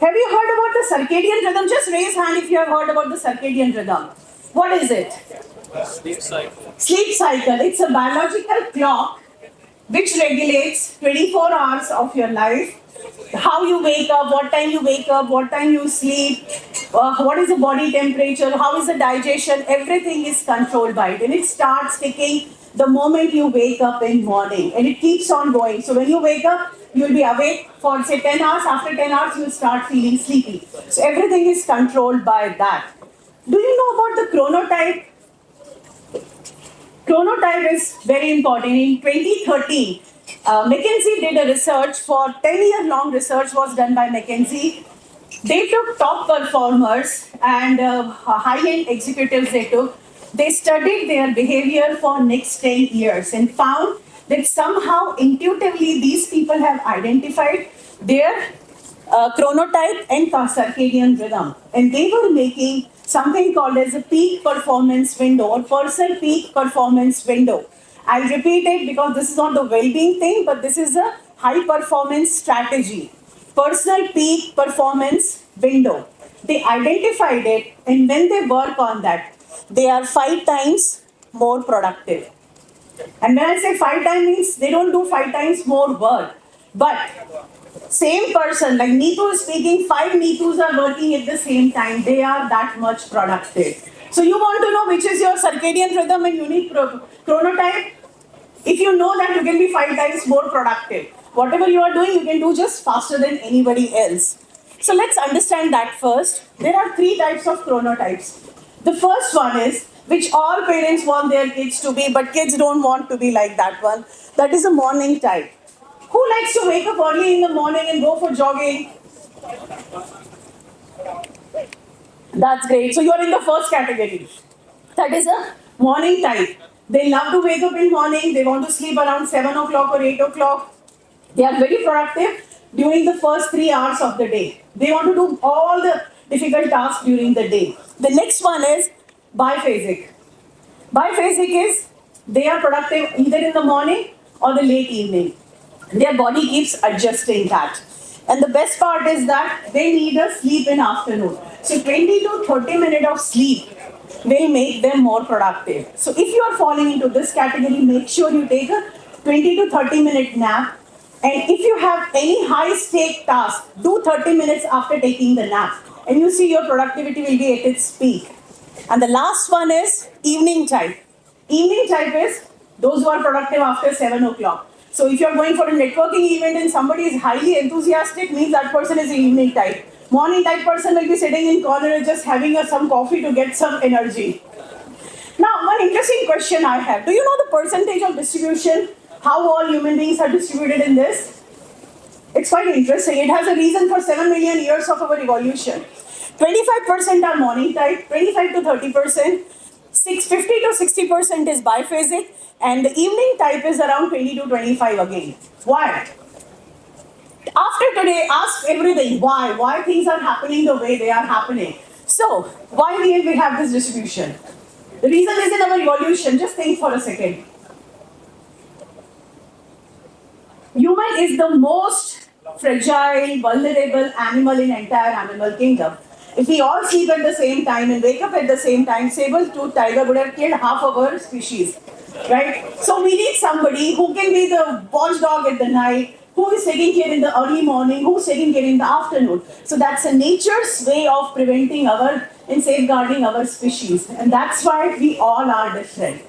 Have you heard about the circadian rhythm? Just raise hand if you have heard about the circadian rhythm. What is it? Sleep cycle. Sleep cycle. It's a biological clock which regulates 24 hours of your life. How you wake up, what time you sleep, what is the body temperature, how is the digestion, everything is controlled by it. And it starts ticking the moment you wake up in morning. And it keeps on going. So when you wake up, you'll be awake for say 10 hours. After 10 hours, you'll start feeling sleepy. So everything is controlled by that. Do you know about the chronotype? Chronotype is very important. In 2013, McKinsey did a research for 10-year long research was done by McKinsey. They took top performers and high-end executives they studied their behavior for next 10 years and found that somehow intuitively these people have identified their chronotype and circadian rhythm. And they were making something called as a peak performance window or personal peak performance window. I'll repeat it because this is not the well-being thing, but this is a high performance strategy. Personal peak performance window. They identified it, and when they work on that, they are 5 times more productive. And when I say 5 times means they don't do 5 times more work, but same person, like Neetu is speaking, 5 Neetus are working at the same time. They are that much productive. So you want to know which is your circadian rhythm and unique chronotype? If you know that, you can be 5 times more productive. Whatever you are doing, you can do just faster than anybody else. So let's understand that first. There are 3 types of chronotypes. The first one is which all parents want their kids to be, but kids don't want to be like that one. That is a morning type. Who likes to wake up early in the morning and go for jogging? That's great. So you're in the first category. That is a morning type. They love to wake up in morning. They want to sleep around 7 o'clock or 8 o'clock. They are very productive during the first 3 hours of the day. They want to do all the difficult tasks during the day. The next one is biphasic. Biphasic is they are productive either in the morning or the late evening. Their body keeps adjusting that. And the best part is that they need a sleep in afternoon. So 20 to 30 minutes of sleep will make them more productive. So if you are falling into this category, make sure you take a 20 to 30-minute nap. And if you have any high stake task, do 30 minutes after taking the nap. And you see your productivity will be at its peak. And the last one is evening type. Evening type is those who are productive after 7 o'clock. So if you're going for a networking event and somebody is highly enthusiastic, means that person is an evening type. Morning type person will be sitting in corner and just having some coffee to get some energy. Now, one interesting question I have. Do you know the percentage of distribution? How all human beings are distributed in this? It's quite interesting. It has a reason for 7 million years of our evolution. 25% are morning type, 25 to 30%. 50 to 60% is biphasic, and the evening type is around 20 to 25 again. Why? After today, ask everything. Why? Why things are happening the way they are happening? So, why we have this distribution? The reason is in our evolution. Just think for a second. Human is the most fragile, vulnerable animal in entire animal kingdom. If we all sleep at the same time and wake up at the same time, saber-toothed tiger would have killed half of our species, right? So we need somebody who can be the watchdog at the night, who is taking care in the early morning, who's taking care in the afternoon. So that's a nature's way of preventing and safeguarding our species. And that's why we all are different.